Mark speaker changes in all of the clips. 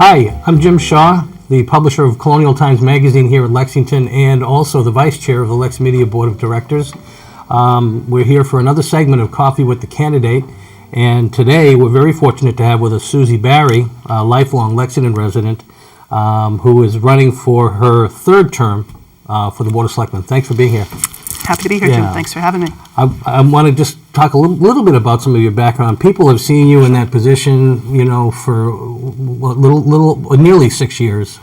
Speaker 1: Hi, I'm Jim Shaw, the publisher of Colonial Times Magazine here at Lexington and also the vice chair of the LexMedia Board of Directors. We're here for another segment of Coffee with the Candidate, and today we're very fortunate to have with us Suzie Barry, a lifelong Lexington resident, who is running for her third term for the Board of Selectmen. Thanks for being here.
Speaker 2: Happy to be here, Jim. Thanks for having me.
Speaker 1: I want to just talk a little bit about some of your background. People have seen you in that position, you know, for nearly 6 years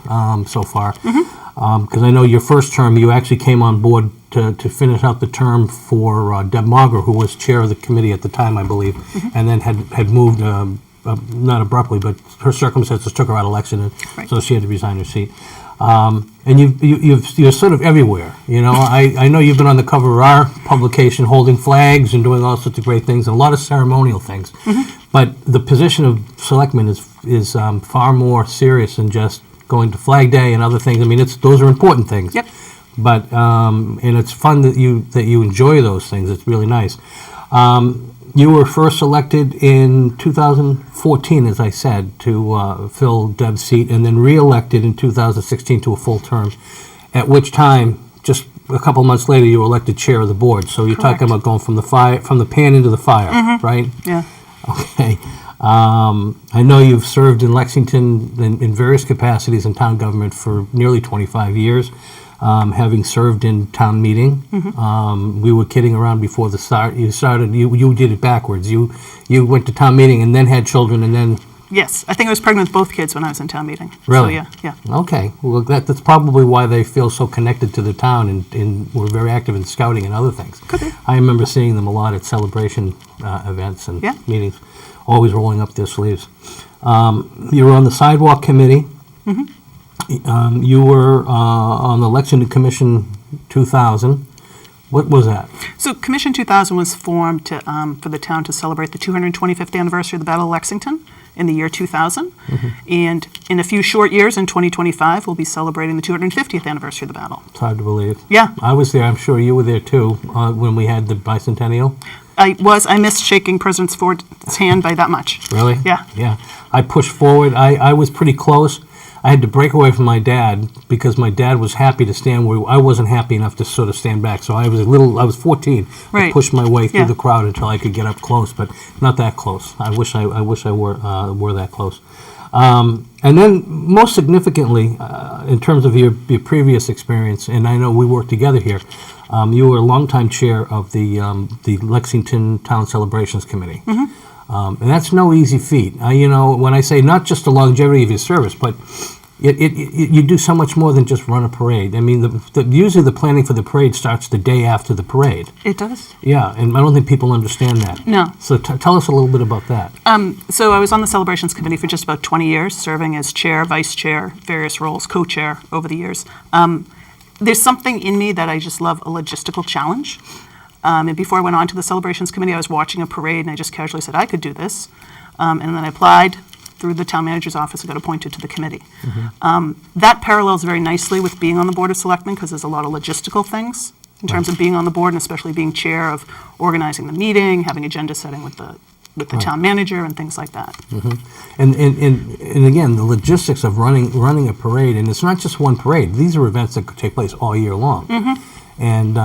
Speaker 1: so far. Because I know your first term, you actually came on board to finish out the term for Deb Marger, who was chair of the committee at the time, I believe, and then had moved, not abruptly, but her circumstances took her out of Lexington, so she had to resign her seat. And you're sort of everywhere, you know. I know you've been on the cover of our publication holding flags and doing all sorts of great things and a lot of ceremonial things. But the position of selectman is far more serious than just going to Flag Day and other things. I mean, those are important things. Yep. But and it's fun that you enjoy those things. It's really nice. You were first elected in 2014, as I said, to fill Deb's seat, and then re-elected in 2016 to a full term, at which time, just a couple months later, you were elected chair of the board. So you're talking about going from the pan into the fire, right? Yeah. Okay. I know you've served in Lexington in various capacities in town government for nearly 25 years. Having served in town meeting. We were kidding around before the start. You did it backwards. You went to town meeting and then had children and then...
Speaker 2: Yes, I think I was pregnant with both kids when I was in town meeting.
Speaker 1: Really?
Speaker 2: So, yeah.
Speaker 1: Okay. Well, that's probably why they feel so connected to the town and were very active in scouting and other things.
Speaker 2: Could be.
Speaker 1: I remember seeing them a lot at celebration events and meetings, always rolling up their sleeves. You were on the sidewalk committee. You were on the Lexington Commission 2000. What was that? So
Speaker 2: Commission 2000 was formed for the town to celebrate the 225th anniversary of the Battle of Lexington in the year 2000. And in a few short years, in 2025, we'll be celebrating the 250th anniversary of the battle.
Speaker 1: It's hard to believe.
Speaker 2: Yeah.
Speaker 1: I was there. I'm sure you were there, too, when we had the bicentennial.
Speaker 2: I missed shaking President Ford's hand by that much.
Speaker 1: Really?
Speaker 2: Yeah.
Speaker 1: Yeah. I pushed forward. I was pretty close. I had to break away from my dad because my dad was happy to stand where I wasn't happy enough to sort of stand back. So I was 14. I pushed my way through the crowd until I could get up close, but not that close. I wish I were that close. And then most significantly, in terms of your previous experience, and I know we worked together here, you were a longtime chair of the Lexington Town Celebrations Committee. And that's no easy feat. You know, when I say not just the longevity of your service, but you do so much more than just run a parade. I mean, usually the planning for the parade starts the day after the parade.
Speaker 2: It does?
Speaker 1: Yeah, and I don't think people understand that.
Speaker 2: No.
Speaker 1: So tell us a little bit about that.
Speaker 2: So I was on the Celebrations Committee for just about 20 years, serving as chair, vice chair, various roles, co-chair over the years. There's something in me that I just love a logistical challenge. And before I went on to the Celebrations Committee, I was watching a parade, and I just casually said, I could do this. And then I applied through the town manager's office and got appointed to the committee. That parallels very nicely with being on the Board of Selectmen because there's a lot of logistical things in terms of being on the board, and especially being chair of organizing the meeting, having agenda setting with the town manager and things like that.
Speaker 1: And again, the logistics of running a parade, and it's not just one parade. These are events that could take place all year long. And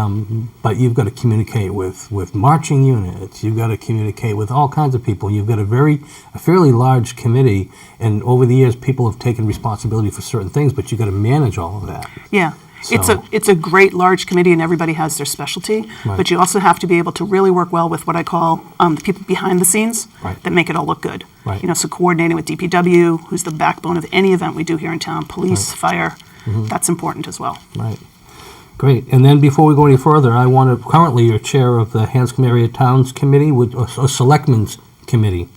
Speaker 1: but you've got to communicate with marching units. You've got to communicate with all kinds of people. You've got a fairly large committee, and over the years, people have taken responsibility for certain things. But you've got to manage all of that.
Speaker 2: Yeah, so it's a great large committee, and everybody has their specialty.
Speaker 1: Right.
Speaker 2: But you also have to be able to really work well with what I call the people behind the scenes that make it all look good.
Speaker 1: Right.
Speaker 2: You know, so coordinating with DPW, who's the backbone of any event we do here in town, police, fire, that's important as well.
Speaker 1: Right. Great. And then before we go any further, currently you're chair of the Hanscom Area Towns Committee, a Selectmen's Committee,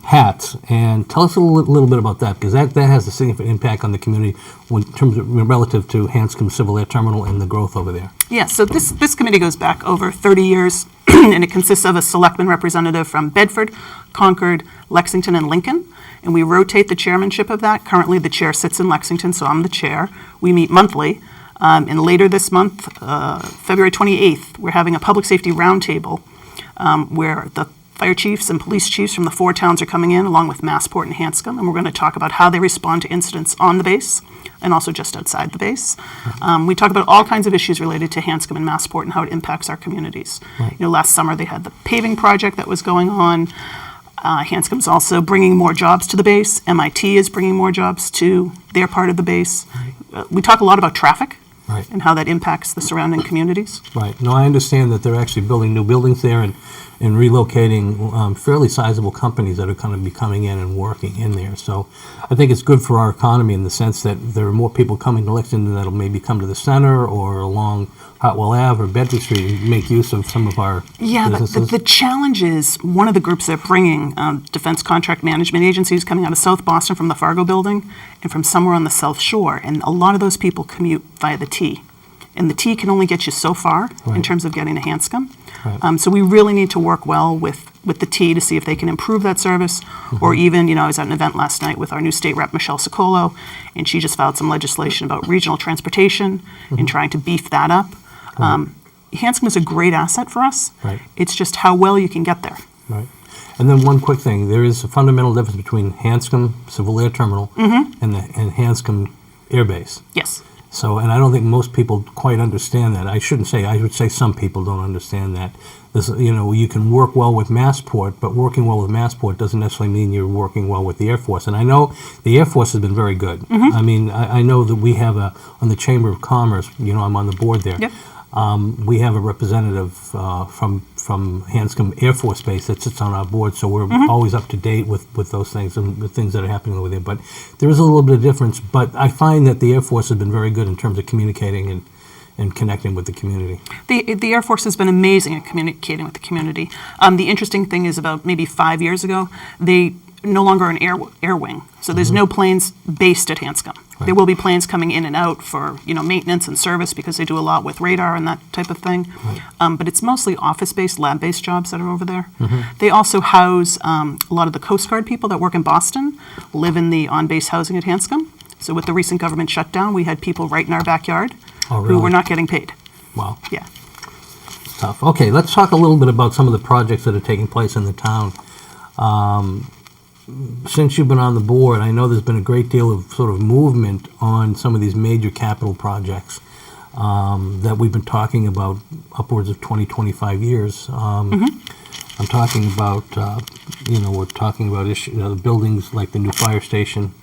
Speaker 1: hats. And tell us a little bit about that, because that has a significant impact on the community in terms of relative to Hanscom Civil Air Terminal and the growth over there.
Speaker 2: Yeah, so this committee goes back over 30 years, and it consists of a selectman representative from Bedford, Concord, Lexington, and Lincoln. And we rotate the chairmanship of that. Currently, the chair sits in Lexington, so I'm the chair. We meet monthly. And later this month, February 28th, we're having a public safety roundtable where the fire chiefs and police chiefs from the 4 towns are coming in, along with Massport and Hanscom, and we're going to talk about how they respond to incidents on the base and also just outside the base. We talk about all kinds of issues related to Hanscom and Massport and how it impacts our communities.
Speaker 1: Right.
Speaker 2: You know, last summer they had the paving project that was going on. Hanscom's also bringing more jobs to the base. MIT is bringing more jobs to their part of the base. We talk a lot about traffic.
Speaker 1: Right.
Speaker 2: And how that impacts the surrounding communities.
Speaker 1: Right. No, I understand that they're actually building new buildings there and relocating fairly sizable companies that are going to be coming in and working in there. So I think it's good for our economy in the sense that there are more people coming to Lexington that'll maybe come to the center or along Hartwell Ave or Bedford Street and make use of some of our businesses.
Speaker 2: The challenge is one of the groups they're bringing, Defense Contract Management Agencies coming out of South Boston from the Fargo building and from somewhere on the South Shore. And a lot of those people commute via the T. And the T can only get you so far in terms of getting to Hanscom.
Speaker 1: Right.
Speaker 2: So we really need to work well with the T to see if they can improve that service, or even, I was at an event last night with our new state rep, Michelle Sicolo, and she just filed some legislation about regional transportation and trying to beef that up. Hanscom is a great asset for us.
Speaker 1: Right.
Speaker 2: It's just how well you can get there.
Speaker 1: Right. And then one quick thing, there is a fundamental difference between Hanscom Civil Air Terminal and Hanscom Air Base.
Speaker 2: Yes.
Speaker 1: So, and I don't think most people quite understand that. I would say some people don't understand that. This, you can work well with Massport, but working well with Massport doesn't necessarily mean you're working well with the Air Force. And I know the Air Force has been very good. I mean, I know that we have on the Chamber of Commerce, I'm on the board there.
Speaker 2: Yep.
Speaker 1: We have a representative from Hanscom Air Force Base that sits on our board, so we're always up to date with those things and the things that are happening over there. But there is a little bit of difference, but I find that the Air Force has been very good in terms of communicating and connecting with the community.
Speaker 2: The Air Force has been amazing at communicating with the community. The interesting thing is about maybe 5 years ago, they no longer an air wing. So there's no planes based at Hanscom.
Speaker 1: Right.
Speaker 2: There will be planes coming in and out for maintenance and service because they do a lot with radar and that type of thing.
Speaker 1: Right.
Speaker 2: But it's mostly office-based, lab-based jobs that are over there. They also house a lot of the Coast Guard people that work in Boston, live in the on-base housing at Hanscom. So with the recent government shutdown, we had people right in our backyard who were not getting paid.
Speaker 1: Wow.
Speaker 2: Yeah.
Speaker 1: Tough. Okay, let's talk a little bit about some of the projects that are taking place in the town. Since you've been on the board, I know there's been a great deal of sort of movement on some of these major capital projects that we've been talking about upwards of 20, 25 years. I'm talking about, we're talking about buildings like the new fire station,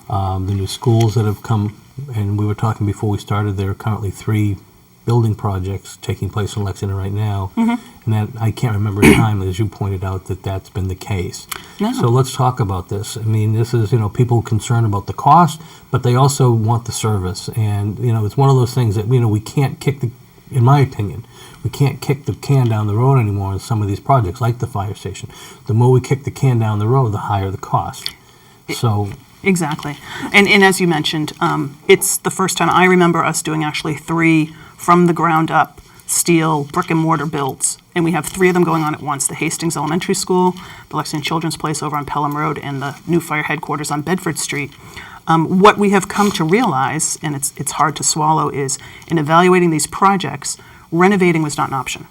Speaker 1: the new schools that have come, and we were talking before we started, there are currently 3 building projects taking place in Lexington right now, and that I can't remember a time, as you pointed out, that's been the case.
Speaker 2: No.
Speaker 1: So let's talk about this. I mean, this is, people concerned about the cost, but they also want the service, and, it's one of those things that, we can't in my opinion, we can't kick the can down the road anymore in some of these projects, like the fire station. The more we kick the can down the road, the higher the cost. So...
Speaker 2: Exactly. And as you mentioned, it's the first time I remember us doing actually 3 from the ground up steel brick and mortar builds. And we have 3 of them going on at once: the Hastings Elementary School, the Lexington Children's Place over on Pelham Road, and the new fire headquarters on Bedford Street. What we have come to realize, and it's hard to swallow, is in evaluating these projects, renovating was not an option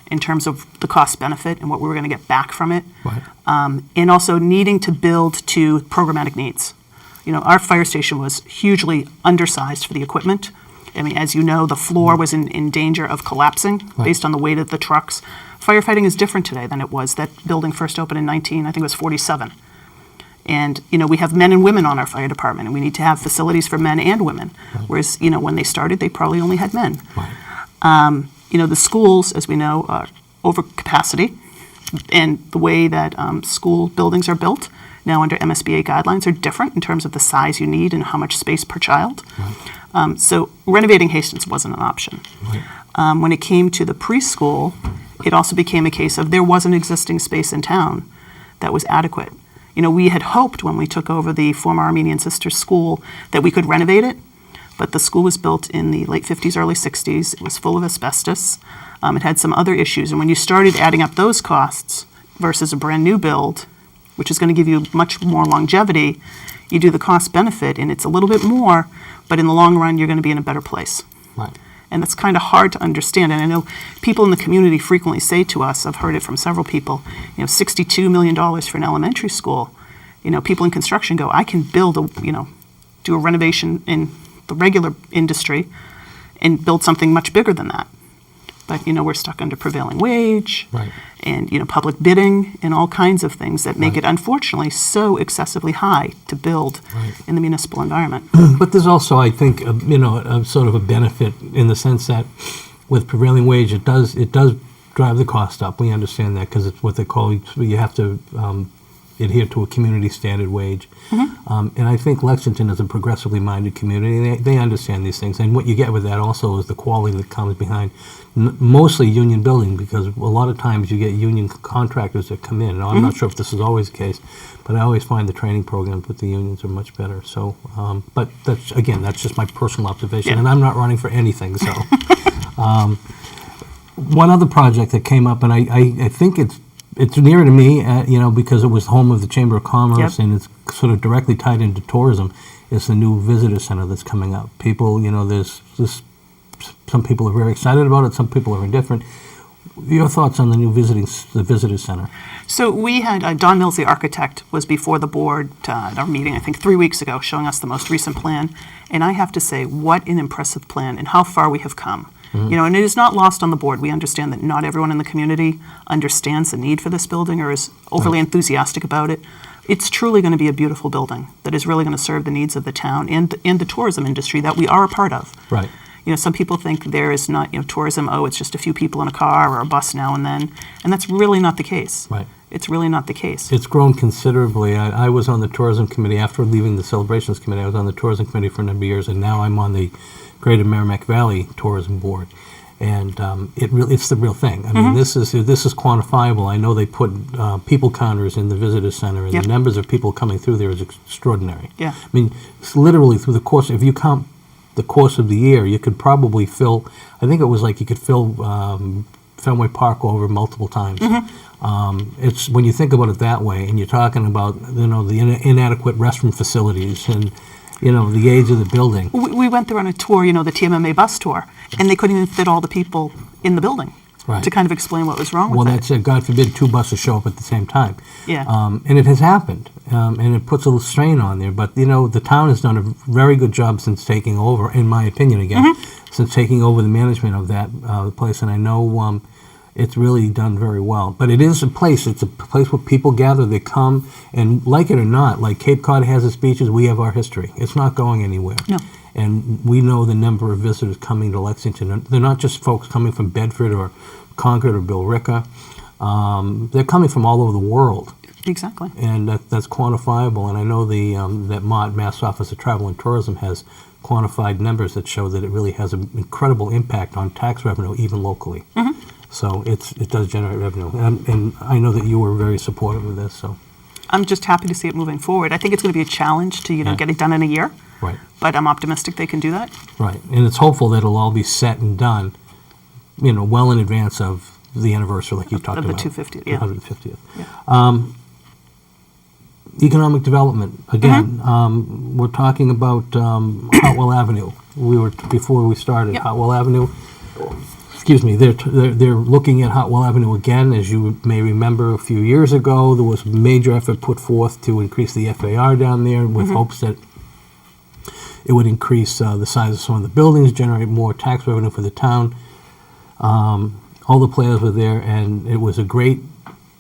Speaker 2: in terms of the cost benefit and what we were going to get back from it.
Speaker 1: Right.
Speaker 2: And also needing to build to programmatic needs. Our fire station was hugely undersized for the equipment. I mean, as you know, the floor was in danger of collapsing based on the weight of the trucks. Firefighting is different today than it was. That building first opened in 1947. And, we have men and women on our fire department, and we need to have facilities for men and women. Whereas, when they started, they probably only had men.
Speaker 1: Right.
Speaker 2: The schools, as we know, are over capacity, and the way that school buildings are built now under MSBA guidelines are different in terms of the size you need and how much space per child. So renovating Hastings wasn't an option.
Speaker 1: Right.
Speaker 2: When it came to the preschool, it also became a case of there was an existing space in town that was adequate. You know, we had hoped when we took over the former Armenian Sisters School that we could renovate it, but the school was built in the late 50s, early 60s. It was full of asbestos. It had some other issues. And when you started adding up those costs versus a brand new build, which is going to give you much more longevity, you do the cost benefit and it's a little bit more, but in the long run, you're going to be in a better place.
Speaker 1: Right.
Speaker 2: And that's kind of hard to understand. And I know people in the community frequently say to us, I've heard it from several people, you know, $62 million for an elementary school. You know, people in construction go, I can build do a renovation in the regular industry and build something much bigger than that. But, you know, we're stuck under prevailing wage
Speaker 1: Right.
Speaker 2: and, you know, public bidding and all kinds of things that make it, unfortunately, so excessively high to build in the municipal environment.
Speaker 1: But there's also, I think, a sort of a benefit in the sense that with prevailing wage, it does drive the cost up. We understand that because it's what they call, you have to adhere to a community standard wage. And I think Lexington is a progressively minded community. They understand these things. And what you get with that also is the quality that comes behind mostly union building, because a lot of times you get union contractors that come in. Now, I'm not sure if this is always the case, but I always find the training programs with the unions are much better. So, but that's just my personal observation.
Speaker 2: Yeah.
Speaker 1: And I'm not running for anything, so. One other project that came up, and I think it's nearer to me, because it was home of the Chamber of Commerce, and it's sort of directly tied into tourism, is the new visitor center that's coming up. People, there's some people are very excited about it, some people are indifferent. Your thoughts on the new visitor center?
Speaker 2: So we had, Don Mills, the architect, was before the board at our meeting, I think 3 weeks ago, showing us the most recent plan. And I have to say, what an impressive plan and how far we have come. And it is not lost on the board. We understand that not everyone in the community understands the need for this building or is overly enthusiastic about it. It's truly going to be a beautiful building that is really going to serve the needs of the town and the tourism industry that we are a part of.
Speaker 1: Right.
Speaker 2: Some people think there is not, tourism, it's just a few people in a car or a bus now and then, and that's really not the case.
Speaker 1: Right.
Speaker 2: It's really not the case.
Speaker 1: It's grown considerably. I was on the tourism committee after leaving the celebrations committee. I was on the tourism committee for a number of years, and now I'm on the Greater Merrimack Valley Tourism Board. And it's the real thing. I mean, this is quantifiable. I know they put people counters in the visitor center, and the numbers of people coming through there is extraordinary.
Speaker 2: Yeah.
Speaker 1: I mean, it's literally through the course, if you count the course of the year, you could probably fill, I think it was like you could fill Fenway Park over multiple times. It's when you think about it that way, and you're talking about, the inadequate restroom facilities and, the age of the building.
Speaker 2: We went there on a tour, the TMMA bus tour, and they couldn't even fit all the people in the building to kind of explain what was wrong with it.
Speaker 1: Well, that's it. God forbid 2 buses show up at the same time.
Speaker 2: Yeah.
Speaker 1: And it has happened, and it puts a little strain on there. But, the town has done a very good job since taking over, in my opinion again, since taking over the management of that place. And I know it's really done very well. But it is a place. It's a place where people gather. They come, and like it or not, like Cape Cod has its beaches, we have our history. It's not going anywhere.
Speaker 2: No.
Speaker 1: And we know the number of visitors coming to Lexington. They're not just folks coming from Bedford or Concord or Billerica. They're coming from all over the world.
Speaker 2: Exactly.
Speaker 1: And that's quantifiable. And I know that Mass Office of Travel and Tourism has quantified numbers that show that it really has an incredible impact on tax revenue, even locally. So it does generate revenue. And I know that you were very supportive of this. So
Speaker 2: I'm just happy to see it moving forward. I think it's going to be a challenge to get it done in a year.
Speaker 1: Right.
Speaker 2: But I'm optimistic they can do that.
Speaker 1: Right. And it's hopeful that it'll all be set and done, well in advance of the anniversary, like you talked about.
Speaker 2: Of the 250th, yeah.
Speaker 1: 150th. Yeah. Economic development. Again, we're talking about Hartwell Avenue. Before we started, Hartwell Avenue. Excuse me. They're looking at Hartwell Avenue again. As you may remember, a few years ago, there was a major effort put forth to increase the FAR down there with hopes that it would increase the size of some of the buildings, generate more tax revenue for the town. All the players were there, and it was a great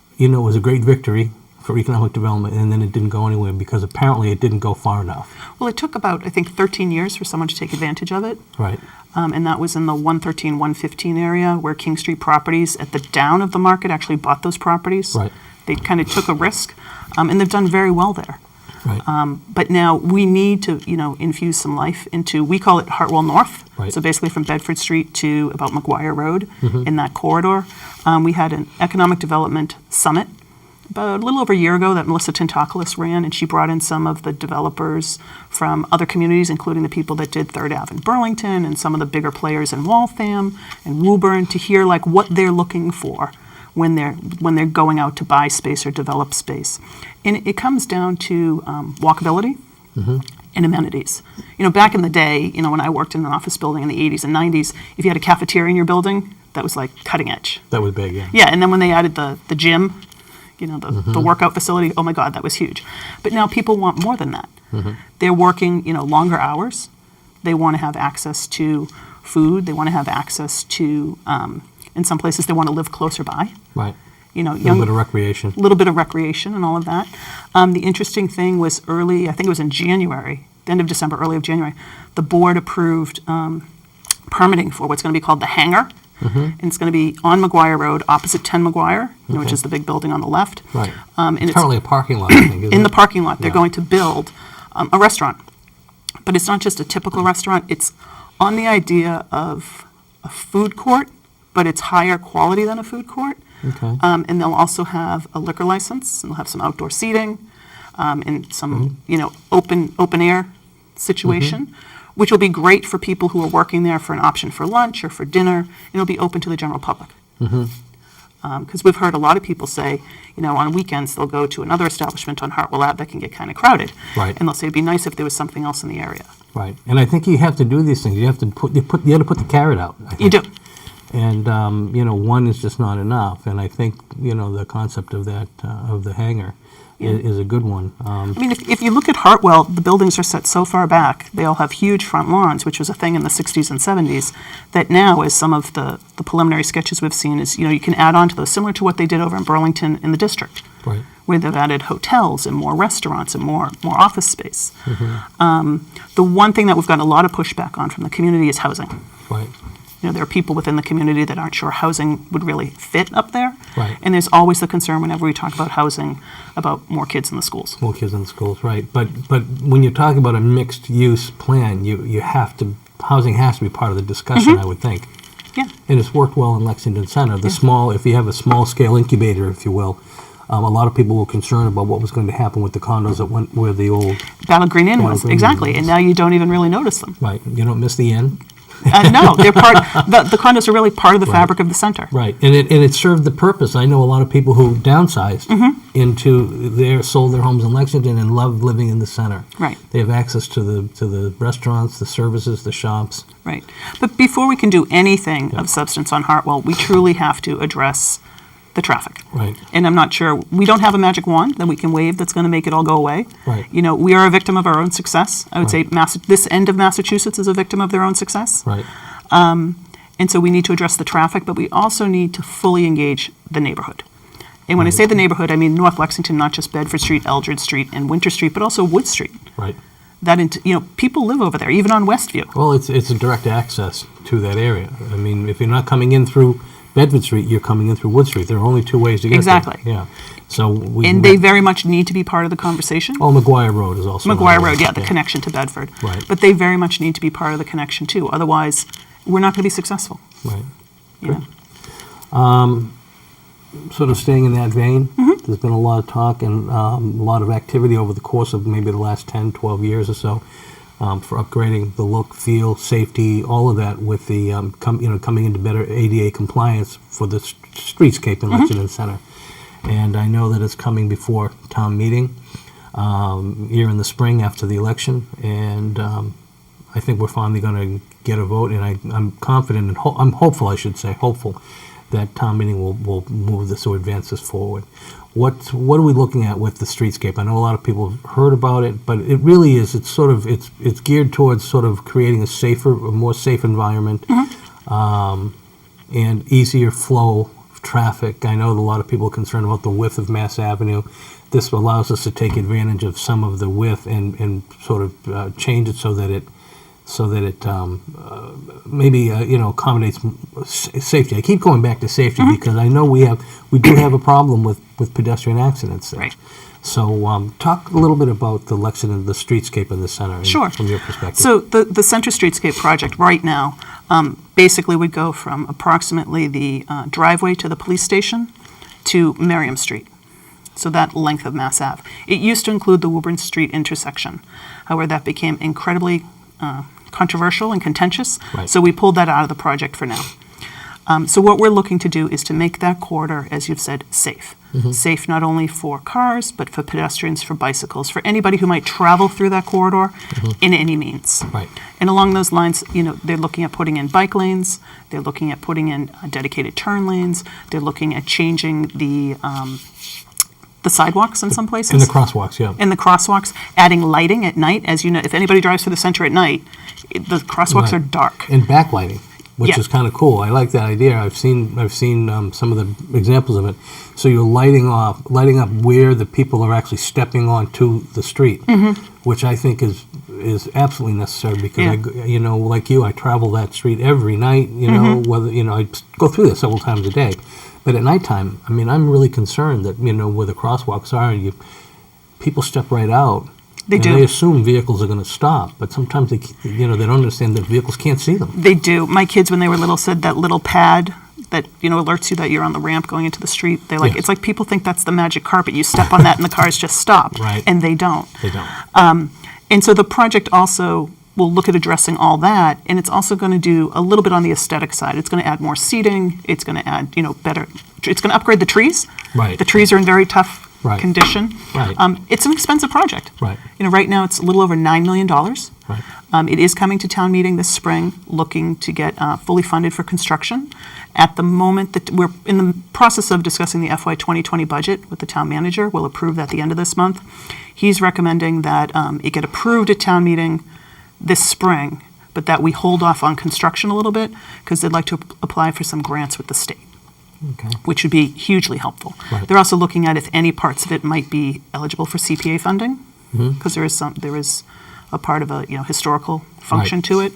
Speaker 1: victory for economic development, and then it didn't go anywhere because apparently it didn't go far enough.
Speaker 2: Well, it took about, I think, 13 years for someone to take advantage of it.
Speaker 1: Right.
Speaker 2: And that was in the 113, 115 area where King Street Properties at the down of the market actually bought those properties.
Speaker 1: Right.
Speaker 2: They kind of took a risk, and they've done very well there.
Speaker 1: Right.
Speaker 2: But now we need to, infuse some life into, we call it Hartwell North.
Speaker 1: Right.
Speaker 2: So basically from Bedford Street to about McGuire Road in that corridor. We had an economic development summit about a little over a year ago that Melissa Tintakoulis ran, and she brought in some of the developers from other communities, including the people that did 3rd Ave in Burlington and some of the bigger players in Waltham and Woburn, to hear like what they're looking for when they're going out to buy space or develop space. And it comes down to walkability and amenities. Back in the day, when I worked in an office building in the 80s and 90s, if you had a cafeteria in your building, that was like cutting edge.
Speaker 1: That was big, yeah.
Speaker 2: Yeah, and then when they added the gym, the workout facility, oh my God, that was huge. But now people want more than that. They're working, longer hours. They want to have access to food. They want to have access to, in some places, they want to live closer by.
Speaker 1: Right.
Speaker 2: A
Speaker 1: little bit of recreation.
Speaker 2: A little bit of recreation and all of that. The interesting thing was I think it was in January, the end of December, early of January, the board approved permitting for what's going to be called the hangar. And it's going to be on McGuire Road, opposite 10 McGuire, which is the big building on the left.
Speaker 1: Right.
Speaker 2: And
Speaker 1: it's currently a parking lot, I think, isn't
Speaker 2: in
Speaker 1: it?
Speaker 2: the parking lot, they're
Speaker 1: Yeah.
Speaker 2: going to build a restaurant. But it's not just a typical restaurant. It's on the idea of a food court, but it's higher quality than a food court.
Speaker 1: Okay.
Speaker 2: And they'll also have a liquor license, and they'll have some outdoor seating, and some, open air situation, which will be great for people who are working there for an option for lunch or for dinner. It'll be open to the general public. Because we've heard a lot of people say, on weekends they'll go to another establishment on Hartwell Ave that can get kind of crowded.
Speaker 1: Right.
Speaker 2: And they'll say it'd be nice if there was something else in the area.
Speaker 1: Right. And I think you have to do these things. You have to put the carrot out, I think.
Speaker 2: You do.
Speaker 1: And, one is just not enough. And I think, the concept of that, of the hangar is a good one.
Speaker 2: If you look at Hartwell, the buildings are set so far back. They all have huge front lawns, which was a thing in the 60s and 70s, that now, as some of the preliminary sketches we've seen, is, you can add on to those, similar to what they did over in Burlington in the district,
Speaker 1: Right.
Speaker 2: where they've added hotels and more restaurants and more office space. The one thing that we've gotten a lot of pushback on from the community is housing.
Speaker 1: Right.
Speaker 2: There are people within the community that aren't sure housing would really fit up there.
Speaker 1: Right.
Speaker 2: And there's always the concern whenever we talk about housing about more kids in the schools.
Speaker 1: More kids in the schools, right. But when you're talking about a mixed-use plan, you have to, housing has to be part of the discussion, I would think.
Speaker 2: Yeah.
Speaker 1: And it's worked well in Lexington Center. If you have a small-scale incubator, if you will, a lot of people were concerned about what was going to happen with the condos that went where the old...
Speaker 2: Battle Green Inn
Speaker 1: Battle
Speaker 2: was,
Speaker 1: Green Inn
Speaker 2: exactly.
Speaker 1: was.
Speaker 2: And now you don't even really notice them.
Speaker 1: Right. You don't miss the inn.
Speaker 2: No, they're the condos are really part of the fabric of the center.
Speaker 1: Right, and it served the purpose. I know a lot of people who downsized sold their homes in Lexington and love living in the center.
Speaker 2: Right.
Speaker 1: They have access to the restaurants, the services, the shops.
Speaker 2: Right. But before we can do anything of substance on Hartwell, we truly have to address the traffic.
Speaker 1: Right.
Speaker 2: And I'm not sure, we don't have a magic wand that we can wave that's going to make it all go away.
Speaker 1: Right.
Speaker 2: We are a victim of our own success. I would say this end of Massachusetts is a victim of their own success.
Speaker 1: Right.
Speaker 2: And so we need to address the traffic, but we also need to fully engage the neighborhood. And when I say the neighborhood, I mean North Lexington, not just Bedford Street, Eldred Street, and Winter Street, but also Wood Street.
Speaker 1: Right.
Speaker 2: People live over there, even on Westview.
Speaker 1: Well, it's a direct access to that area. I mean, if you're not coming in through Bedford Street, you're coming in through Wood Street. There are only two ways to get
Speaker 2: Exactly.
Speaker 1: there. Yeah. So
Speaker 2: they very much need to be part of the conversation.
Speaker 1: Oh, McGuire Road is also
Speaker 2: McGuire
Speaker 1: another
Speaker 2: Road,
Speaker 1: one.
Speaker 2: the connection to Bedford.
Speaker 1: Right.
Speaker 2: But they very much need to be part of the connection too. Otherwise, we're not going to be successful.
Speaker 1: Right.
Speaker 2: You know?
Speaker 1: Sort of staying in that vein, there's been a lot of talk and a lot of activity over the course of maybe the last 10, 12 years or so for upgrading the look, feel, safety, all of that with the coming into better ADA compliance for the streetscape in Lexington Center. And I know that it's coming before town meeting here in the spring after the election, and I think we're finally going to get a vote, and I'm confident and I'm hopeful, I should say, that town meeting will move this or advance this forward. What are we looking at with the streetscape? I know a lot of people have heard about it, but it really is. It's geared towards sort of creating a more safe environment, and easier flow of traffic. I know a lot of people are concerned about the width of Mass Avenue. This allows us to take advantage of some of the width and sort of change it so that it so that it maybe accommodates safety. I keep going back to safety because I know we do have a problem with pedestrian accidents there.
Speaker 2: Right.
Speaker 1: So talk a little bit about the Lexington, the streetscape in the center,
Speaker 2: Sure.
Speaker 1: from your perspective.
Speaker 2: So the Center Streetscape project right now basically would go from approximately the driveway to the police station to Merriam Street. So that length of Mass Ave. It used to include the Woburn Street intersection. However, that became incredibly controversial and contentious.
Speaker 1: Right.
Speaker 2: So we pulled that out of the project for now. So what we're looking to do is to make that corridor, as you've said, safe. Safe not only for cars, but for pedestrians, for bicycles, for anybody who might travel through that corridor in any means.
Speaker 1: Right.
Speaker 2: And along those lines, they're looking at putting in bike lanes, they're looking at putting in dedicated turn lanes, they're looking at changing the sidewalks in some places.
Speaker 1: In the crosswalks, yeah.
Speaker 2: In the crosswalks, adding lighting at night. As you know, if anybody drives through the center at night, the crosswalks
Speaker 1: Right.
Speaker 2: are dark.
Speaker 1: And backlighting, which
Speaker 2: Yeah.
Speaker 1: is kind of cool. I like that idea. I've seen some of the examples of it. So you're lighting up where the people are actually stepping onto the street, which I think is absolutely necessary because like you, I travel that street every night. I go through there several times a day. But at nighttime, I mean, I'm really concerned that where the crosswalks are, and people step right out.
Speaker 2: They do.
Speaker 1: They assume vehicles are going to stop, but sometimes they don't understand that vehicles can't see them.
Speaker 2: They do. My kids, when they were little, said that little pad that alerts you that you're on the ramp going into the street.
Speaker 1: Yes.
Speaker 2: It's like people think that's the magic carpet. You step on that and the cars just stop.
Speaker 1: Right.
Speaker 2: And they don't.
Speaker 1: They don't.
Speaker 2: And so the project also will look at addressing all that, and it's also going to do a little bit on the aesthetic side. It's going to add more seating. It's going to add, better. It's going to upgrade the trees.
Speaker 1: Right.
Speaker 2: The trees are in very tough
Speaker 1: Right.
Speaker 2: condition.
Speaker 1: Right.
Speaker 2: It's an expensive project.
Speaker 1: Right.
Speaker 2: Right now it's a little over $9 million.
Speaker 1: Right.
Speaker 2: It is coming to town meeting this spring, looking to get fully funded for construction. At the moment that we're in the process of discussing the FY 2020 budget with the town manager, we'll approve that at the end of this month. He's recommending that it get approved at town meeting this spring, but that we hold off on construction a little bit because they'd like to apply for some grants with the state,
Speaker 1: Okay.
Speaker 2: which would be hugely helpful.
Speaker 1: Right.
Speaker 2: They're also looking at if any parts of it might be eligible for CPA funding, because there is a part of a historical function
Speaker 1: Right.
Speaker 2: to it.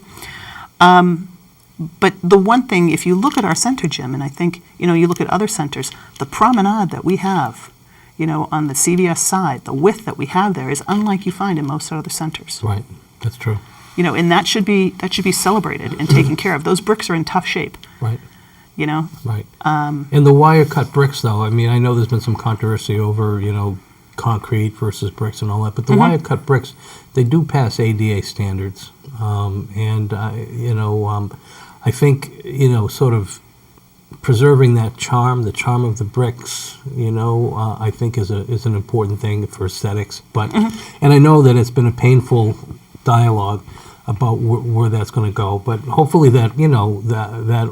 Speaker 2: But the one thing, if you look at our center, Jim, and I think you look at other centers, the promenade that we have, on the CVS side, the width that we have there is unlike you find in most other centers.
Speaker 1: Right. That's true.
Speaker 2: And that should be celebrated and taken care of. Those bricks are in tough shape.
Speaker 1: Right. Right.
Speaker 2: Um,
Speaker 1: And the wire cut bricks, though, I mean, I know there's been some controversy over, concrete versus bricks and all that, but the wire cut bricks, they do pass ADA standards. I think, sort of preserving that charm, the charm of the bricks, I think is an important thing for aesthetics. But, and I know that it's been a painful dialogue about where that's going to go, but hopefully that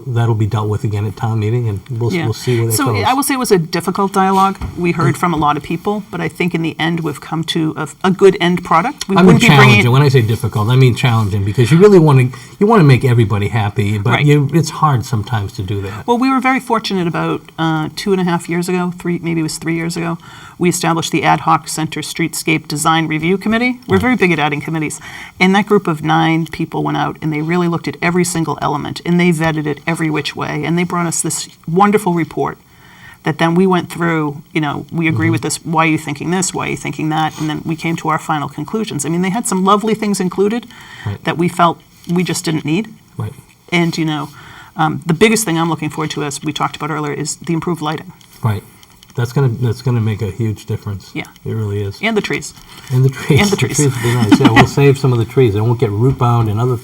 Speaker 1: that'll be dealt with again at town meeting, and we'll see where that
Speaker 2: so
Speaker 1: goes.
Speaker 2: I will say it was a difficult dialogue. We heard from a lot of people, but I think in the end we've come to a good end product. We
Speaker 1: I mean
Speaker 2: wouldn't be
Speaker 1: challenging.
Speaker 2: bringing
Speaker 1: When I say difficult, I mean challenging, because you really want to make everybody happy, but
Speaker 2: Right.
Speaker 1: it's hard sometimes to do that.
Speaker 2: Well, we were very fortunate about 2.5 years ago, maybe it was 3 years ago, we established the Ad Hoc Center Streetscape Design Review Committee. We're very big at adding committees. And that group of 9 people went out and they really looked at every single element and they vetted it every which way. And they brought us this wonderful report that then we went through, we agree with this, why are you thinking this, why are you thinking that? And then we came to our final conclusions. I mean, they had some lovely things included
Speaker 1: Right.
Speaker 2: that we felt we just didn't need.
Speaker 1: Right.
Speaker 2: And, the biggest thing I'm looking forward to, as we talked about earlier, is the improved lighting.
Speaker 1: Right. That's gonna make a huge difference.
Speaker 2: Yeah.
Speaker 1: It really is.
Speaker 2: And the trees.
Speaker 1: And the trees.
Speaker 2: And the trees.
Speaker 1: would be nice. Yeah, we'll save some of the trees. They won't get root bound and other.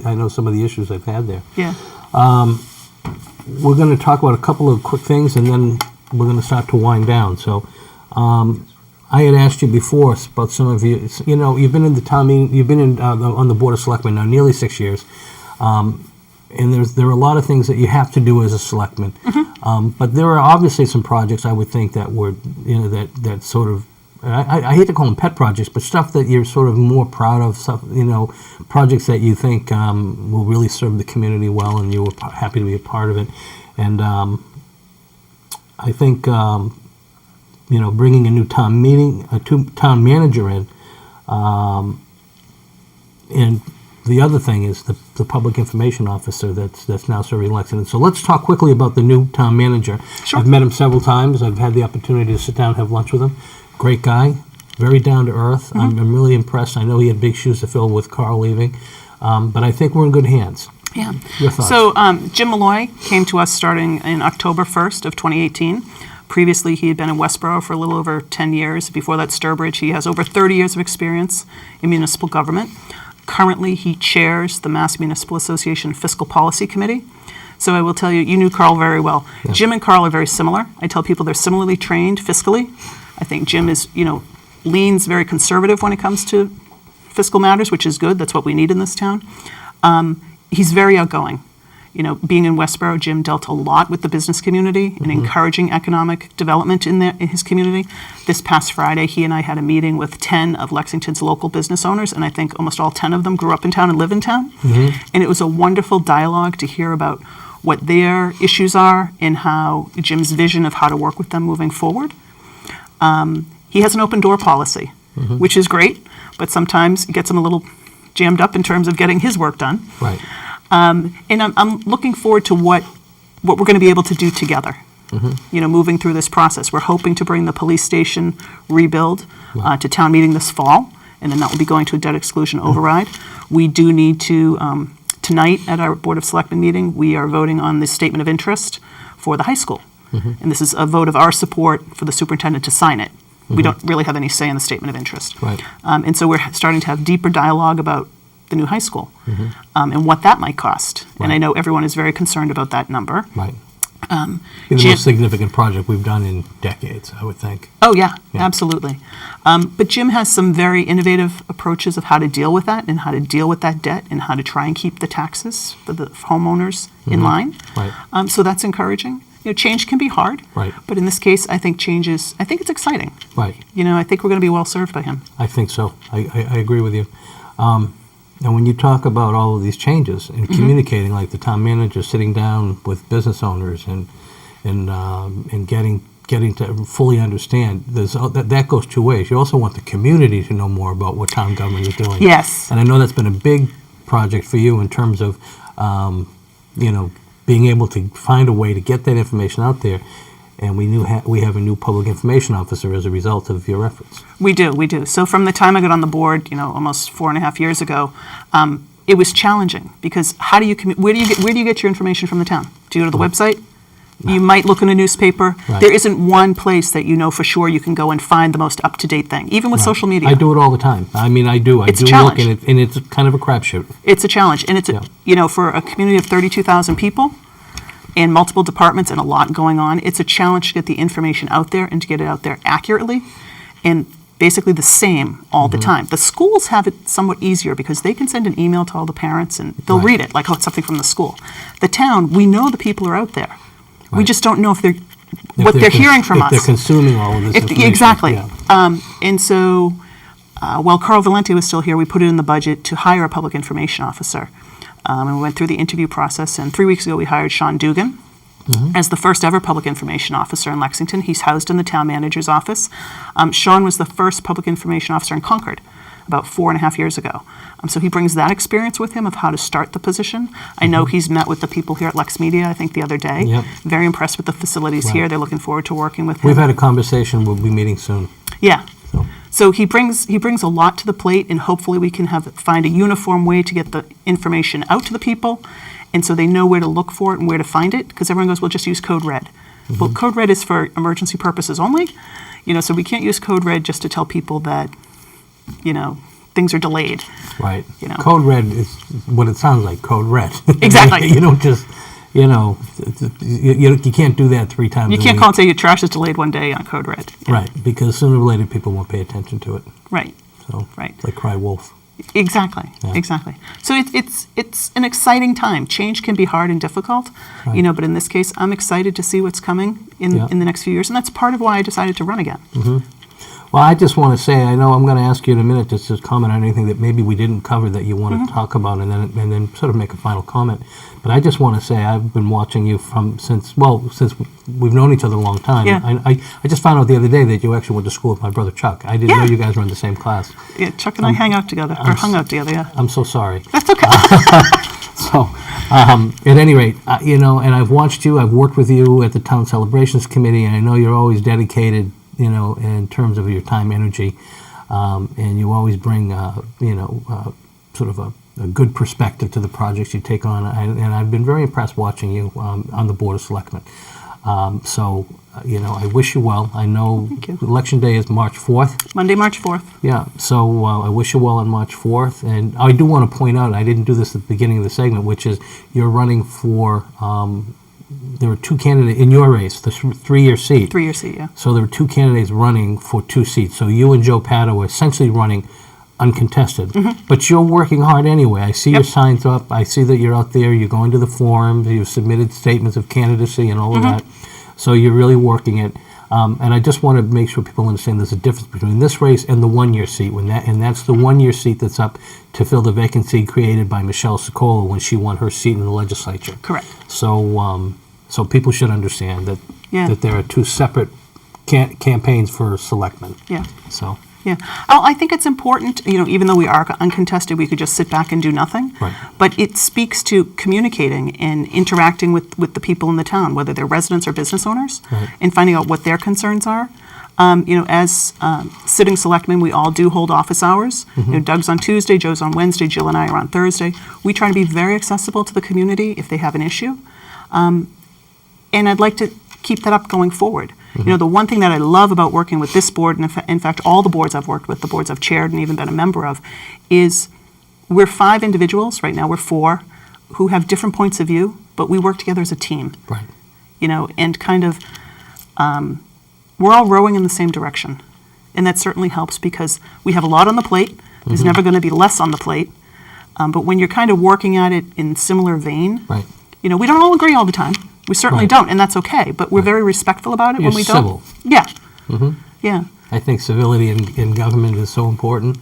Speaker 1: I know some of the issues they've had there.
Speaker 2: Yeah.
Speaker 1: We're going to talk about a couple of quick things, and then we're going to start to wind down. So, I had asked you before about some of you. You've been in the town meeting. You've been on the Board of Selectmen now nearly 6 years. And there are a lot of things that you have to do as a selectman. But there are obviously some projects I would think that were, that sort of, I hate to call them pet projects, but stuff that you're sort of more proud of, stuff, projects that you think will really serve the community well, and you were happy to be a part of it. And I think, bringing a new town manager in, and the other thing is the public information officer that's now serving Lexington. So let's talk quickly about the new town manager.
Speaker 2: Sure.
Speaker 1: I've met him several times. I've had the opportunity to sit down and have lunch with him. Great guy, very down to earth. I'm really impressed. I know he had big shoes to fill with Carl leaving, but I think we're in good hands.
Speaker 2: Yeah.
Speaker 1: Your thoughts?
Speaker 2: So Jim Malloy came to us starting in October 1st of 2018. Previously, he had been in Westboro for a little over 10 years. Before that, Sturbridge. He has over 30 years of experience in municipal government. Currently, he chairs the Mass Municipal Association Fiscal Policy Committee. So I will tell you, you knew Carl very well.
Speaker 1: Yeah.
Speaker 2: Jim and Carl are very similar. I tell people they're similarly trained fiscally. I think Jim is, leans very conservative when it comes to fiscal matters, which is good. That's what we need in this town. He's very outgoing. Being in Westboro, Jim dealt a lot with the business community and encouraging economic development in his community. This past Friday, he and I had a meeting with 10 of Lexington's local business owners, and I think almost all 10 of them grew up in town and live in town. And it was a wonderful dialogue to hear about what their issues are and how Jim's vision of how to work with them moving forward. He has an open door policy, which is great, but sometimes it gets him a little jammed up in terms of getting his work done.
Speaker 1: Right.
Speaker 2: And I'm looking forward to what we're going to be able to do together, moving through this process. We're hoping to bring the police station rebuild to town meeting this fall, and then that will be going to a debt exclusion override. We do need to, tonight at our Board of Selectmen meeting, we are voting on the statement of interest for the high school. And this is a vote of our support for the superintendent to sign it. We don't really have any say in the statement of interest.
Speaker 1: Right.
Speaker 2: And so we're starting to have deeper dialogue about the new high school and what that might cost. And I know everyone is very concerned about that number.
Speaker 1: Right. Be the most significant project we've done in decades, I would think.
Speaker 2: Oh, yeah, absolutely. But Jim has some very innovative approaches of how to deal with that and how to deal with that debt and how to try and keep the taxes for the homeowners in line.
Speaker 1: Right.
Speaker 2: So that's encouraging. Change can be hard,
Speaker 1: Right.
Speaker 2: but in this case, I think it's exciting.
Speaker 1: Right.
Speaker 2: I think we're going to be well served by him.
Speaker 1: I think so. I agree with you. And when you talk about all of these changes and communicating, like the town manager sitting down with business owners and getting to fully understand, that goes two ways. You also want the community to know more about what town government is doing.
Speaker 2: Yes.
Speaker 1: And I know that's been a big project for you in terms of, being able to find a way to get that information out there. And we have a new public information officer as a result of your efforts. We
Speaker 2: do. So from the time I got on the board, almost 4.5 years ago, it was challenging because where do you get your information from the town? Do you go to the website? No. You might look in a newspaper.
Speaker 1: Right.
Speaker 2: There isn't one place that for sure you can go and find the most up-to-date thing, even with social media.
Speaker 1: I do it all the time. I mean, I do.
Speaker 2: It's
Speaker 1: I do
Speaker 2: a challenge.
Speaker 1: Look, and it's kind of a crapshoot.
Speaker 2: It's a challenge, and it's for a community of 32,000 people and multiple departments and a lot going on, it's a challenge to get the information out there and to get it out there accurately and basically the same all the time. The schools have it somewhat easier because they can send an email to all the parents and they'll read it, like, it's something from the school. The town, we know the people are out there. Right. We just don't know what they're hearing from us.
Speaker 1: If they're consuming all of this information.
Speaker 2: Exactly. Yeah. And so while Carl Valenti was still here, we put it in the budget to hire a public information officer. And we went through the interview process, and 3 weeks ago we hired Sean Dugan as the first ever public information officer in Lexington. He's housed in the town manager's office. Sean was the first public information officer in Concord about 4.5 years ago. So he brings that experience with him of how to start the position. I know he's met with the people here at LexMedia, I think, the other day.
Speaker 1: Yep.
Speaker 2: Very impressed with the facilities here. They're looking forward to working with him.
Speaker 1: We've had a conversation. We'll be meeting soon.
Speaker 2: Yeah. So he brings a lot to the plate, and hopefully we can find a uniform way to get the information out to the people, and so they know where to look for it and where to find it, because everyone goes, well, just use Code Red. Well, Code Red is for emergency purposes only, so we can't use Code Red just to tell people that, things are delayed.
Speaker 1: Right. Code Red is what it sounds like, Code Red.
Speaker 2: Exactly.
Speaker 1: You don't just, you can't do that 3 times
Speaker 2: You can't call and say your trash is delayed one day on Code Red. Yeah.
Speaker 1: Right, because sooner or later people won't pay attention to it.
Speaker 2: Right.
Speaker 1: So,
Speaker 2: right.
Speaker 1: Like cry wolf.
Speaker 2: Exactly. Yeah. Exactly. So it's an exciting time. Change can be hard and difficult, but in this case, I'm excited to see what's coming in the next few years, and that's part of why I decided to run again.
Speaker 1: Well, I just want to say, I know I'm going to ask you in a minute just to comment on anything that maybe we didn't cover that you want to talk about, and then sort of make a final comment. But I just want to say I've been watching you since we've known each other a long time.
Speaker 2: Yeah.
Speaker 1: I just found out the other day that you actually went to school with my brother Chuck. I didn't know you guys were in the same class.
Speaker 2: Yeah, Chuck and I hung out together, or hung out together, yeah.
Speaker 1: I'm so sorry.
Speaker 2: That's okay.
Speaker 1: So, at any rate, and I've watched you. I've worked with you at the Town Celebrations Committee, and I know you're always dedicated, in terms of your time, energy, and you always bring, sort of a good perspective to the projects you take on. And I've been very impressed watching you on the Board of Selectmen. I wish you well. I know
Speaker 2: Thank you.
Speaker 1: Election Day is March 4th.
Speaker 2: Monday, March 4th.
Speaker 1: Yeah, so I wish you well on March 4th. And I do want to point out, I didn't do this at the beginning of the segment, which is you're running for, there were two candidates in your race, the three-year seat.
Speaker 2: 3-year seat, yeah.
Speaker 1: So there were two candidates running for 2 seats. So you and Joe Pato were essentially running uncontested. But you're working hard anyway. I see your signs up. I see that you're out there. You're going to the forums. You've submitted statements of candidacy and all of that. So you're really working it. And I just want to make sure people understand there's a difference between this race and the 1-year seat. And that's the 1-year seat that's up to fill the vacancy created by Michelle Sokola when she won her seat in the legislature.
Speaker 2: Correct.
Speaker 1: So so people should understand that
Speaker 2: Yeah.
Speaker 1: that there are two separate campaigns for selectmen.
Speaker 2: Yeah.
Speaker 1: So
Speaker 2: Yeah. I think it's important, even though we are uncontested, we could just sit back and do nothing.
Speaker 1: Right.
Speaker 2: But it speaks to communicating and interacting with the people in the town, whether they're residents or business owners,
Speaker 1: Right.
Speaker 2: and finding out what their concerns are. As sitting selectmen, we all do hold office hours. Doug's on Tuesday, Joe's on Wednesday, Jill and I are on Thursday. We try to be very accessible to the community if they have an issue. And I'd like to keep that up going forward. The one thing that I love about working with this board, and in fact all the boards I've worked with, the boards I've chaired and even been a member of, is we're 5 individuals, right now we're 4, who have different points of view, but we work together as a team.
Speaker 1: right.
Speaker 2: And kind of, we're all rowing in the same direction. And that certainly helps because we have a lot on the plate. There's never going to be less on the plate. But when you're kind of working at it in similar vein,
Speaker 1: Right.
Speaker 2: we don't all agree all the time. We certainly
Speaker 1: Right.
Speaker 2: don't, and that's okay. But we're very respectful about it
Speaker 1: You're
Speaker 2: when we
Speaker 1: civil.
Speaker 2: don't. Yeah. Yeah.
Speaker 1: I think civility in government is so important.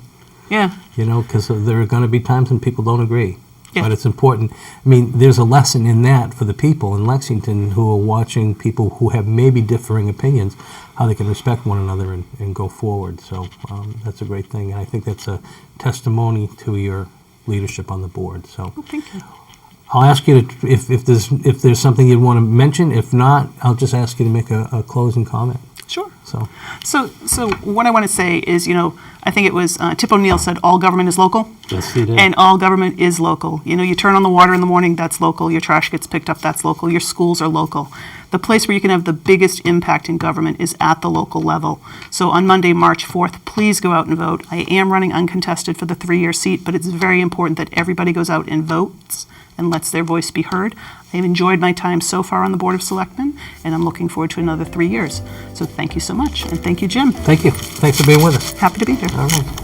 Speaker 2: Yeah.
Speaker 1: Because there are going to be times when people don't agree.
Speaker 2: Yeah.
Speaker 1: But it's important. I mean, there's a lesson in that for the people in Lexington who are watching people who have maybe differing opinions, how they can respect one another and go forward. So that's a great thing. And I think that's a testimony to your leadership on the board. So
Speaker 2: Thank you.
Speaker 1: I'll ask you to, if there's something you'd want to mention. If not, I'll just ask you to make a closing comment.
Speaker 2: Sure.
Speaker 1: So
Speaker 2: So what I want to say is, I think it was Tip O'Neill said all government is local.
Speaker 1: yes, he did.
Speaker 2: And all government is local. You turn on the water in the morning, that's local. Your trash gets picked up, that's local. Your schools are local. The place where you can have the biggest impact in government is at the local level. So on Monday, March 4th, please go out and vote. I am running uncontested for the 3-year seat, but it's very important that everybody goes out and votes and lets their voice be heard. I have enjoyed my time so far on the Board of Selectmen, and I'm looking forward to another 3 years. So thank you so much, and thank you, Jim.
Speaker 1: Thank you. Thanks for being with us.
Speaker 2: Happy to be here.
Speaker 1: All right.